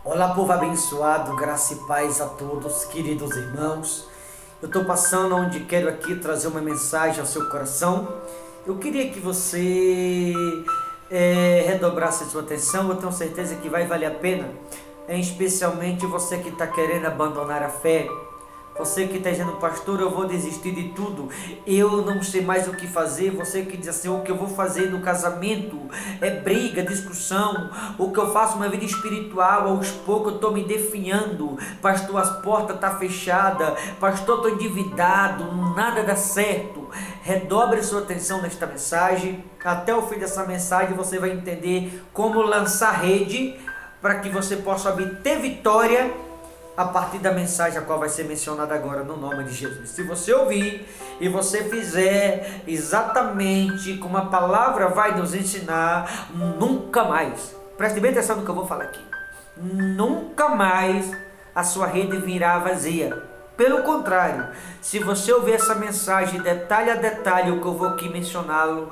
Olá, povo abençoado, graça e paz a todos, queridos irmãos. Eu estou passando onde quero aqui trazer uma mensagem ao seu coração. Eu queria que você redobrasse a sua atenção. Eu tenho certeza que vai valer a pena, especialmente você que está querendo abandonar a fé. Você que está dizendo, pastor, eu vou desistir de tudo, eu não sei mais o que fazer. Você que diz assim, o que eu vou fazer no casamento é briga, discussão. O que eu faço na vida espiritual, aos poucos eu estou me definhando. Pastor, as portas estão fechadas. Pastor, estou endividado, nada dá certo. Redobre sua atenção nesta mensagem. Até o fim dessa mensagem você vai entender como lançar rede para que você possa obter vitória a partir da mensagem a qual vai ser mencionada agora, no nome de Jesus. Se você ouvir e você fizer exatamente como a palavra vai nos ensinar, nunca mais, preste bem atenção no que eu vou falar aqui, nunca mais a sua rede virá vazia. Pelo contrário, se você ouvir essa mensagem detalhe a detalhe, o que eu vou aqui mencioná-lo,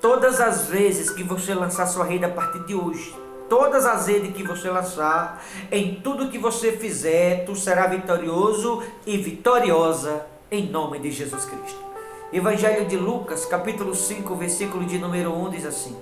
todas as vezes que você lançar sua rede a partir de hoje, todas as redes que você lançar, em tudo que você fizer, tu será vitorioso e vitoriosa, em nome de Jesus Cristo. Evangelho de Lucas, capítulo 5, versículo de número 1, diz assim: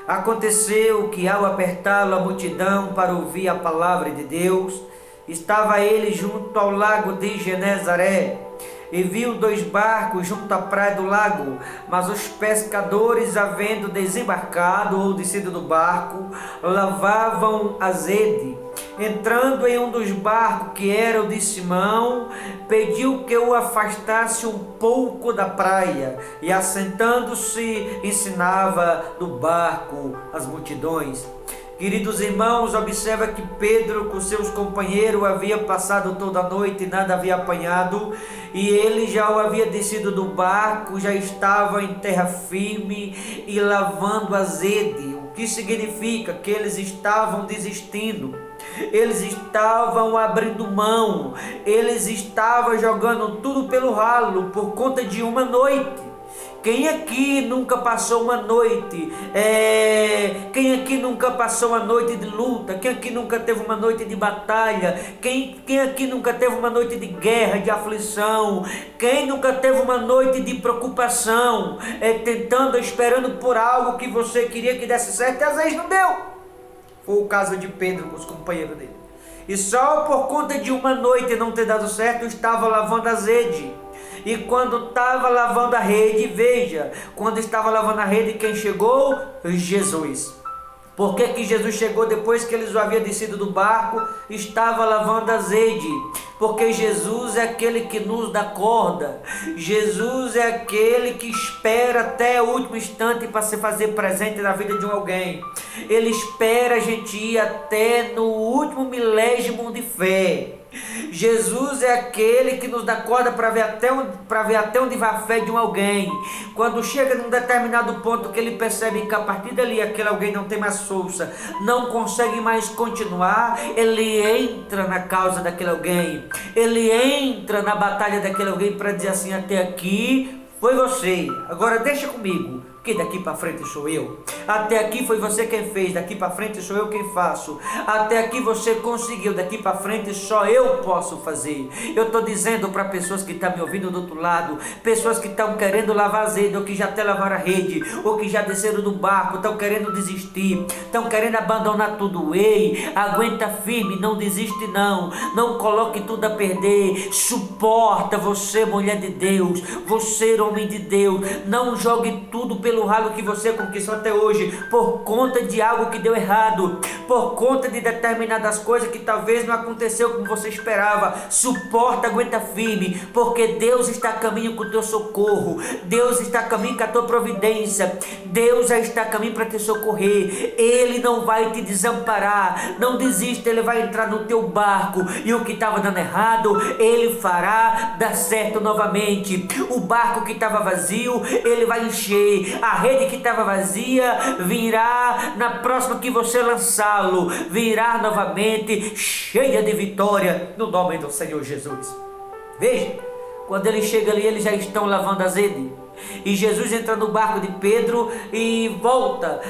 Aconteceu que ao apertá-lo a multidão para ouvir a palavra de Deus, estava ele junto ao lago de Genezaré, e viu 2 barcos junto à praia do lago, mas os pescadores, havendo desembarcado ou descido do barco, lavavam as redes. Entrando em um dos barcos, que era o de Simão, pediu que o afastasse um pouco da praia, e assentando-se, ensinava do barco as multidões. Queridos irmãos, observa que Pedro com seus companheiros havia passado toda a noite e nada havia apanhado, e ele já o havia descido do barco, já estava em terra firme e lavando as redes, o que significa que eles estavam desistindo, eles estavam abrindo mão, eles estavam jogando tudo pelo ralo por conta de uma noite. Quem aqui nunca passou uma noite? Quem aqui nunca passou uma noite de luta? Quem aqui nunca teve uma noite de batalha? Quem aqui nunca teve uma noite de guerra, de aflição? Quem nunca teve uma noite de preocupação? Tentando, esperando por algo que você queria que desse certo e às vezes não deu. Foi o caso de Pedro com os companheiros dele. E só por conta de uma noite não ter dado certo, estava lavando as redes. E quando estava lavando a rede, veja, quando estava lavando a rede, quem chegou? Jesus. Por que Jesus chegou depois que eles o haviam descido do barco? Estava lavando as redes. Porque Jesus é aquele que nos dá corda. Jesus é aquele que espera até o último instante para se fazer presente na vida de alguém. Ele espera a gente ir até no último milésimo de fé. Jesus é aquele que nos dá corda para ver até onde vai a fé de alguém. Quando chega num determinado ponto que ele percebe que a partir dali aquele alguém não tem mais força, não consegue mais continuar, ele entra na causa daquele alguém, ele entra na batalha daquele alguém para dizer assim: até aqui foi você, agora deixa comigo, que daqui para frente sou eu. Até aqui foi você quem fez, daqui para frente sou eu quem faço. Até aqui você conseguiu, daqui para frente só eu posso fazer. Eu estou dizendo para pessoas que estão me ouvindo do outro lado, pessoas que estão querendo lavar a rede, ou que já até lavaram a rede, ou que já desceram do barco, estão querendo desistir, estão querendo abandonar tudo. Ei, aguenta firme, não desiste não, não coloque tudo a perder, suporta. Você, mulher de Deus, você, homem de Deus, não jogue tudo pelo ralo que você conquistou até hoje, por conta de algo que deu errado, por conta de determinadas coisas que talvez não aconteceu como você esperava. Suporta, aguenta firme, porque Deus está a caminho com o teu socorro, Deus está a caminho com a tua providência, Deus já está a caminho para te socorrer. Ele não vai te desamparar, não desista. Ele vai entrar no teu barco e o que estava dando errado, ele fará dar certo novamente. O barco que estava vazio, ele vai encher. A rede que estava vazia virá na próxima que você lançá-lo, virá novamente cheia de vitória, no nome do Senhor Jesus. Veja, quando ele chega ali, eles já estão lavando as redes. E Jesus entra no barco de Pedro e volta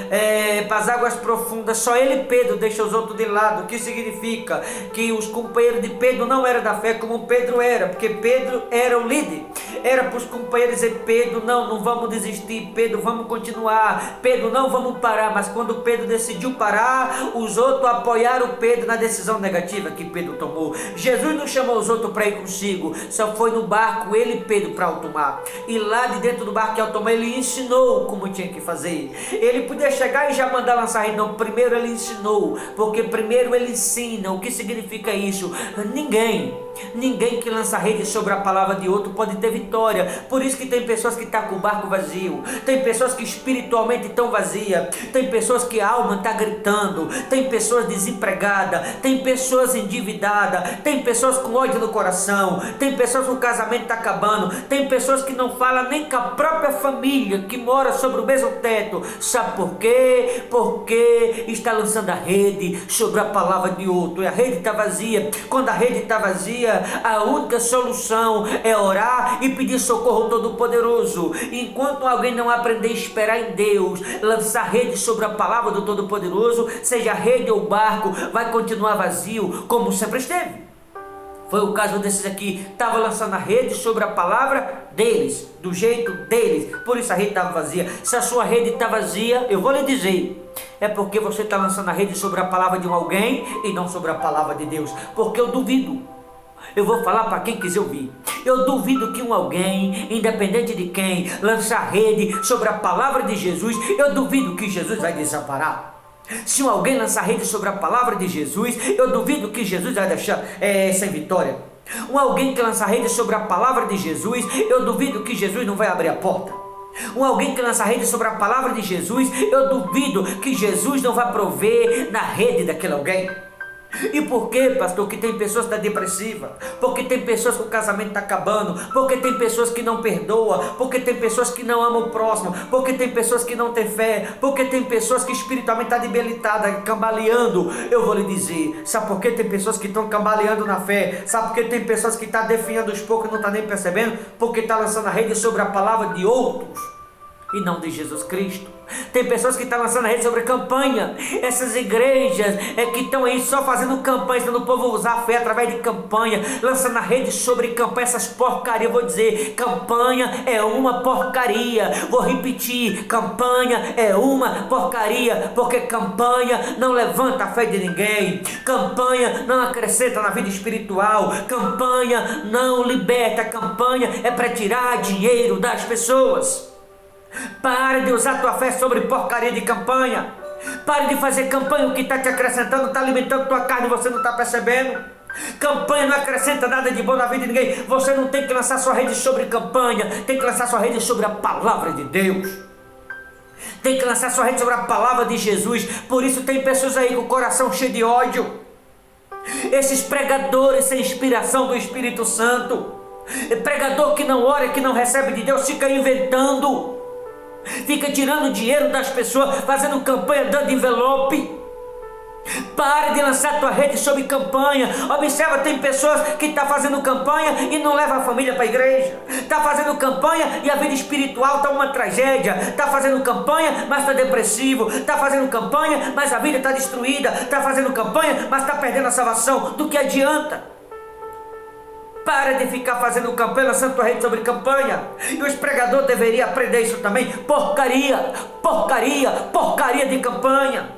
para as águas profundas. Só ele, Pedro, deixa os outros de lado. O que significa? Que os companheiros de Pedro não eram da fé como Pedro era, porque Pedro era o líder. Era para os companheiros dizer: Pedro, não vamos desistir. Pedro, vamos continuar. Pedro, não vamos parar. Mas quando Pedro decidiu parar, os outros apoiaram Pedro na decisão negativa que Pedro tomou. Jesus não chamou os outros para ir consigo, só foi no barco ele e Pedro para alto mar. E lá de dentro do barco de alto mar ele ensinou como tinha que fazer. Ele podia chegar e já mandar lançar rede. Não, primeiro ele ensinou, porque primeiro ele ensina. O que significa isso? Ninguém que lança rede sobre a palavra de outro pode ter vitória. Por isso que tem pessoas que estão com o barco vazio, tem pessoas que espiritualmente estão vazias, tem pessoas que a alma está gritando, tem pessoas desempregadas, tem pessoas endividadas, tem pessoas com ódio no coração, tem pessoas que o casamento está acabando, tem pessoas que não falam nem com a própria família, que mora sobre o mesmo teto. Sabe por quê? Porque está lançando a rede sobre a palavra de outro, e a rede está vazia. Quando a rede está vazia, a única solução é orar e pedir socorro ao Todo-Poderoso. Enquanto alguém não aprender a esperar em Deus, lançar rede sobre a palavra do Todo-Poderoso, seja a rede ou o barco, vai continuar vazio como sempre esteve. Foi o caso desses aqui, estava lançando a rede sobre a palavra deles, do jeito deles, por isso a rede estava vazia. Se a sua rede está vazia, eu vou lhe dizer, é porque você está lançando a rede sobre a palavra de um alguém e não sobre a palavra de Deus. Porque eu duvido, eu vou falar para quem quiser ouvir, eu duvido que um alguém, independente de quem, lançar rede sobre a palavra de Jesus, eu duvido que Jesus vai desamparar. Se um alguém lançar rede sobre a palavra de Jesus, eu duvido que Jesus vai deixar sem vitória. Um alguém que lança rede sobre a palavra de Jesus, eu duvido que Jesus não vai abrir a porta. Um alguém que lança rede sobre a palavra de Jesus, eu duvido que Jesus não vai prover na rede daquele alguém. E por que, pastor, que tem pessoas que estão depressivas? Porque tem pessoas que o casamento está acabando, porque tem pessoas que não perdoam, porque tem pessoas que não amam o próximo, porque tem pessoas que não têm fé, porque tem pessoas que espiritualmente estão debilitadas, cambaleando. Eu vou lhe dizer, sabe por que tem pessoas que estão cambaleando na fé? Sabe por que tem pessoas que estão definhando os poucos e não estão nem percebendo? Porque está lançando a rede sobre a palavra de outros e não de Jesus Cristo. Tem pessoas que estão lançando a rede sobre campanha. Essas igrejas que estão aí só fazendo campanha, ensinando o povo a usar a fé através de campanha, lançando a rede sobre campanha, essas porcarias. Vou dizer, campanha é uma porcaria. Vou repetir, campanha é uma porcaria, porque campanha não levanta a fé de ninguém, campanha não acrescenta na vida espiritual, campanha não liberta, campanha é para tirar dinheiro das pessoas. Pare de usar tua fé sobre porcaria de campanha. Pare de fazer campanha. O que está te acrescentando está alimentando tua carne e você não está percebendo. Campanha não acrescenta nada de bom na vida de ninguém. Você não tem que lançar sua rede sobre campanha, tem que lançar sua rede sobre a palavra de Deus. Tem que lançar sua rede sobre a palavra de Jesus. Por isso tem pessoas aí com o coração cheio de ódio. Esses pregadores sem inspiração do Espírito Santo, pregador que não ora, que não recebe de Deus, fica inventando, fica tirando dinheiro das pessoas, fazendo campanha, dando envelope. Pare de lançar tua rede sobre campanha. Observa, tem pessoas que estão fazendo campanha e não levam a família para a igreja. Está fazendo campanha e a vida espiritual está uma tragédia. Está fazendo campanha, mas está depressivo. Está fazendo campanha, mas a vida está destruída. Está fazendo campanha, mas está perdendo a salvação. Do que adianta? Para de ficar fazendo campanha, lançando tua rede sobre campanha. E os pregadores deveriam aprender isso também. Porcaria, porcaria, porcaria de campanha.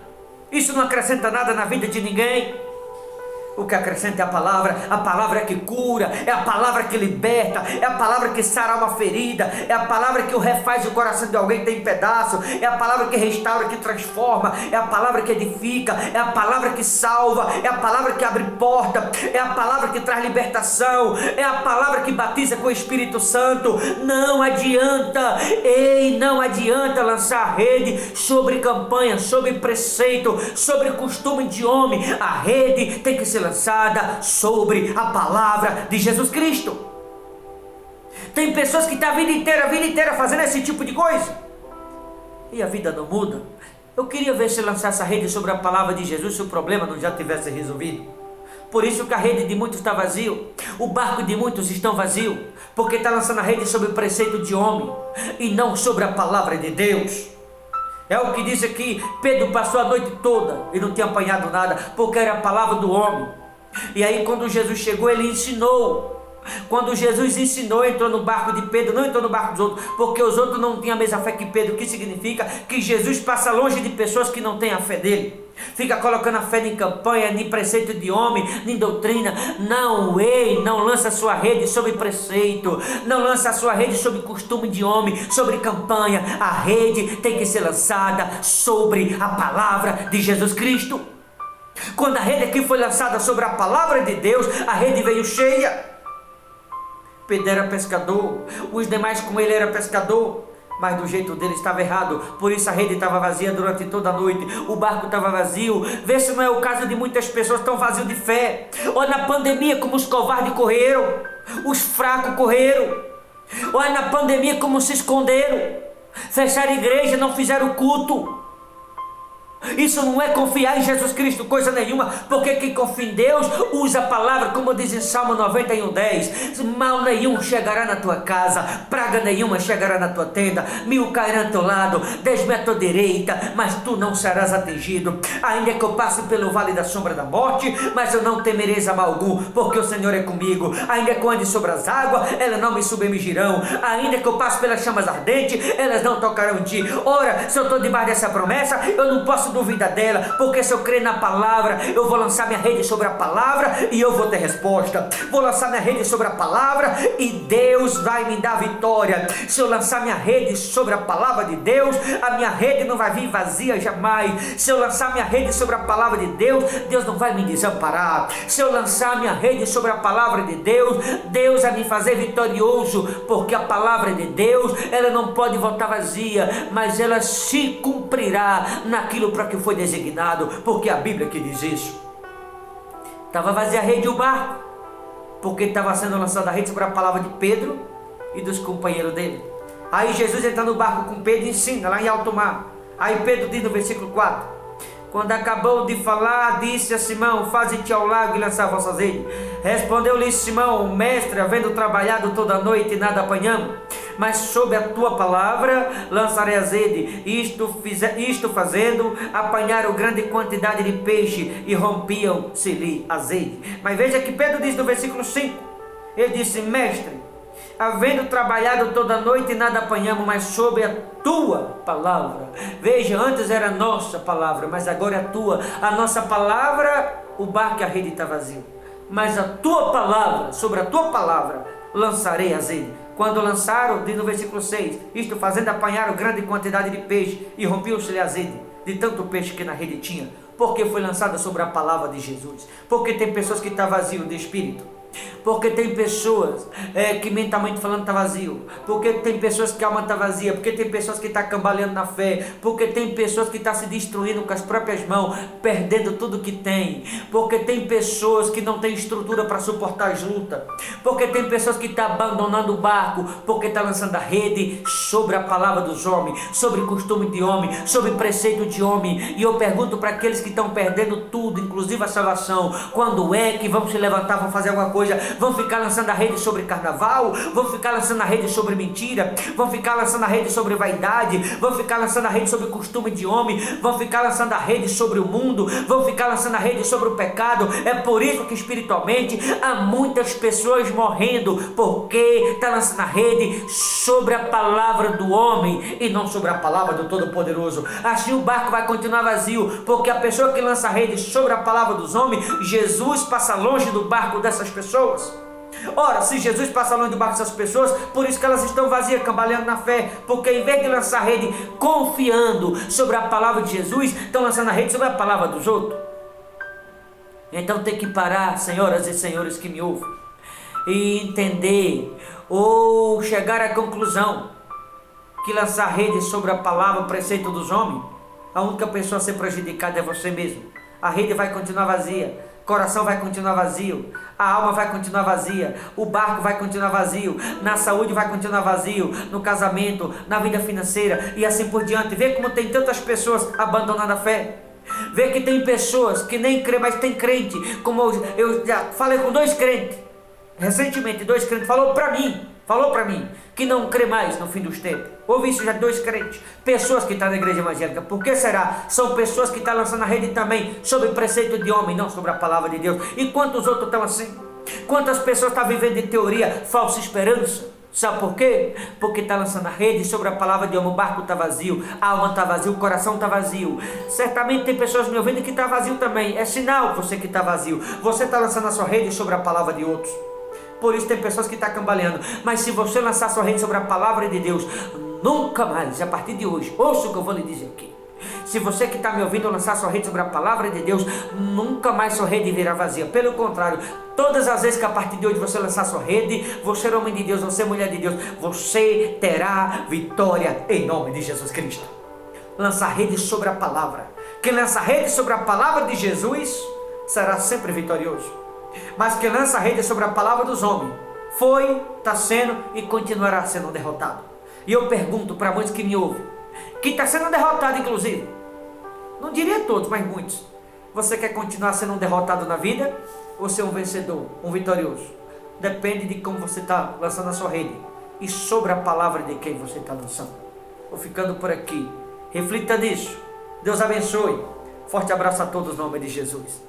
Isso não acrescenta nada na vida de ninguém. O que acrescenta é a palavra que cura, é a palavra que liberta, é a palavra que sara uma ferida, é a palavra que refaz o coração de alguém que tem pedaço, é a palavra que restaura, que transforma, é a palavra que edifica, é a palavra que salva, é a palavra que abre porta, é a palavra que traz libertação, é a palavra que batiza com o Espírito Santo. Não adianta, não adianta lançar rede sobre campanha, sobre preceito, sobre costume de homem. A rede tem que ser lançada sobre a palavra de Jesus Cristo. Tem pessoas que estão a vida inteira fazendo esse tipo de coisa e a vida não muda. Eu queria ver se lançasse a rede sobre a palavra de Jesus, se o problema não já tivesse resolvido. Por isso que a rede de muitos está vazio, o barco de muitos estão vazio, porque está lançando a rede sobre o preceito de homem e não sobre a palavra de Deus. É o que diz aqui, Pedro passou a noite toda e não tinha apanhado nada, porque era a palavra do homem. E aí quando Jesus chegou, ele ensinou. Quando Jesus ensinou, entrou no barco de Pedro, não entrou no barco dos outros, porque os outros não tinham a mesma fé que Pedro. O que significa? Que Jesus passa longe de pessoas que não têm a fé dele. Fica colocando a fé em campanha, em preceito de homem, em doutrina. Não, não lança a sua rede sobre preceito, não lança a sua rede sobre costume de homem, sobre campanha. A rede tem que ser lançada sobre a palavra de Jesus Cristo. Quando a rede aqui foi lançada sobre a palavra de Deus, a rede veio cheia. Pedro era pescador, os demais com ele eram pescador, mas do jeito dele estava errado, por isso a rede estava vazia durante toda a noite, o barco estava vazio. Vê se não é o caso de muitas pessoas que estão vazios de fé. Olha na pandemia como os covardes correram, os fracos correram. Olha na pandemia como se esconderam, fecharam a igreja, não fizeram culto. Isso não é confiar em Jesus Cristo coisa nenhuma, porque quem confia em Deus usa a palavra, como diz em Salmo 91:10: mal nenhum chegará na tua casa, praga nenhuma chegará na tua tenda, 1000 cairão ao teu lado, 10 à tua direita, mas tu não serás atingido. Ainda que eu passe pelo vale da sombra da morte, mas eu não temerei a mal algum, porque o Senhor é comigo. Ainda que eu ande sobre as águas, elas não me submergirão. Ainda que eu passe pelas chamas ardentes, elas não tocarão em ti. Ora, se eu estou debaixo dessa promessa, eu não posso duvidar dela, porque se eu crer na palavra, eu vou lançar minha rede sobre a palavra e eu vou ter resposta. Vou lançar minha rede sobre a palavra e Deus vai me dar vitória. Se eu lançar minha rede sobre a palavra de Deus, a minha rede não vai vir vazia jamais. Se eu lançar minha rede sobre a palavra de Deus, Deus não vai me desamparar. Se eu lançar minha rede sobre a palavra de Deus, Deus vai me fazer vitorioso, porque a palavra de Deus, ela não pode voltar vazia, mas ela se cumprirá naquilo para que foi designado, porque a Bíblia que diz isso. Estava vazia a rede e o barco, porque estava sendo lançada a rede sobre a palavra de Pedro e dos companheiros dele. Aí Jesus entra no barco com Pedro e ensina lá em alto mar. Aí Pedro diz no versículo 4: quando acabou de falar, disse a Simão: faze-te ao lago e lançar vossas redes. Respondeu-lhe Simão: mestre, havendo trabalhado toda a noite, nada apanhamos, mas sob a tua palavra lançarei as redes. Isto fazendo, apanharam grande quantidade de peixe e rompiam-se-lhe as redes. Mas veja que Pedro diz no versículo 5, ele disse: mestre, havendo trabalhado toda a noite, nada apanhamos, mas sob a tua palavra. Veja, antes era a nossa palavra, mas agora é a tua. A nossa palavra, o barco e a rede está vazio, mas a tua palavra, sobre a tua palavra lançarei as redes. Quando lançaram, diz no versículo 6, isto fazendo, apanharam grande quantidade de peixe e rompiam-se-lhe as redes, de tanto peixe que na rede tinha, porque foi lançada sobre a palavra de Jesus. Porque tem pessoas que estão vazias de espírito, porque tem pessoas que mentalmente falando está vazio, porque tem pessoas que a alma está vazia, porque tem pessoas que estão cambaleando na fé, porque tem pessoas que estão se destruindo com as próprias mãos, perdendo tudo que tem, porque tem pessoas que não têm estrutura para suportar as lutas, porque tem pessoas que estão abandonando o barco, porque está lançando a rede sobre a palavra dos homens, sobre costume de homem, sobre preceito de homem. E eu pergunto para aqueles que estão perdendo tudo, inclusive a salvação: quando é que vão se levantar, vão fazer alguma coisa? Vão ficar lançando a rede sobre carnaval? Vão ficar lançando a rede sobre mentira? Vão ficar lançando a rede sobre vaidade? Vão ficar lançando a rede sobre costume de homem? Vão ficar lançando a rede sobre o mundo? Vão ficar lançando a rede sobre o pecado? É por isso que espiritualmente há muitas pessoas morrendo, porque está lançando a rede sobre a palavra do homem e não sobre a palavra do Todo-Poderoso. Assim o barco vai continuar vazio, porque a pessoa que lança a rede sobre a palavra dos homens, Jesus passa longe do barco dessas pessoas. Ora, se Jesus passa longe do barco dessas pessoas, por isso que elas estão vazias, cambaleando na fé, porque em vez de lançar a rede confiando sobre a palavra de Jesus, estão lançando a rede sobre a palavra dos outros. Então tem que parar, senhoras e senhores que me ouvem, e entender ou chegar à conclusão que lançar a rede sobre a palavra, o preceito dos homens, a única pessoa a ser prejudicada é você mesmo. A rede vai continuar vazia, o coração vai continuar vazio, a alma vai continuar vazia, o barco vai continuar vazio, na saúde vai continuar vazio, no casamento, na vida financeira e assim por diante. Vê como tem tantas pessoas abandonando a fé. Vê que tem pessoas que nem crê, mas tem crente. Como eu já falei com 2 crentes, recentemente 2 crentes falou para mim, que não crê mais no fim dos tempos. Ouvi isso já de 2 crentes, pessoas que estão na igreja evangélica. Por que será? São pessoas que estão lançando a rede também sobre preceito de homem, não sobre a palavra de Deus. E quantos outros estão assim? Quantas pessoas estão vivendo de teoria, falsa esperança? Sabe por quê? Porque está lançando a rede sobre a palavra de homem. O barco está vazio, a alma está vazia, o coração está vazio. Certamente tem pessoas me ouvindo que está vazio também. É sinal você que está vazio. Você está lançando a sua rede sobre a palavra de outros. Por isso tem pessoas que estão cambaleando. Mas se você lançar a sua rede sobre a palavra de Deus, nunca mais, a partir de hoje, ouça o que eu vou lhe dizer aqui. Se você que está me ouvindo lançar sua rede sobre a palavra de Deus, nunca mais sua rede virá vazia. Pelo contrário, todas as vezes que a partir de hoje você lançar sua rede, você é homem de Deus, você é mulher de Deus, você terá vitória em nome de Jesus Cristo. Lança a rede sobre a palavra. Quem lança a rede sobre a palavra de Jesus será sempre vitorioso. Mas quem lança a rede sobre a palavra dos homens foi, está sendo e continuará sendo derrotado. E eu pergunto para muitos que me ouvem, que está sendo derrotado inclusive, não diria todos, mas muitos: você quer continuar sendo um derrotado na vida ou ser um vencedor, um vitorioso? Depende de como você está lançando a sua rede e sobre a palavra de quem você está lançando. Vou ficando por aqui. Reflita nisso. Deus abençoe. Forte abraço a todos no nome de Jesus.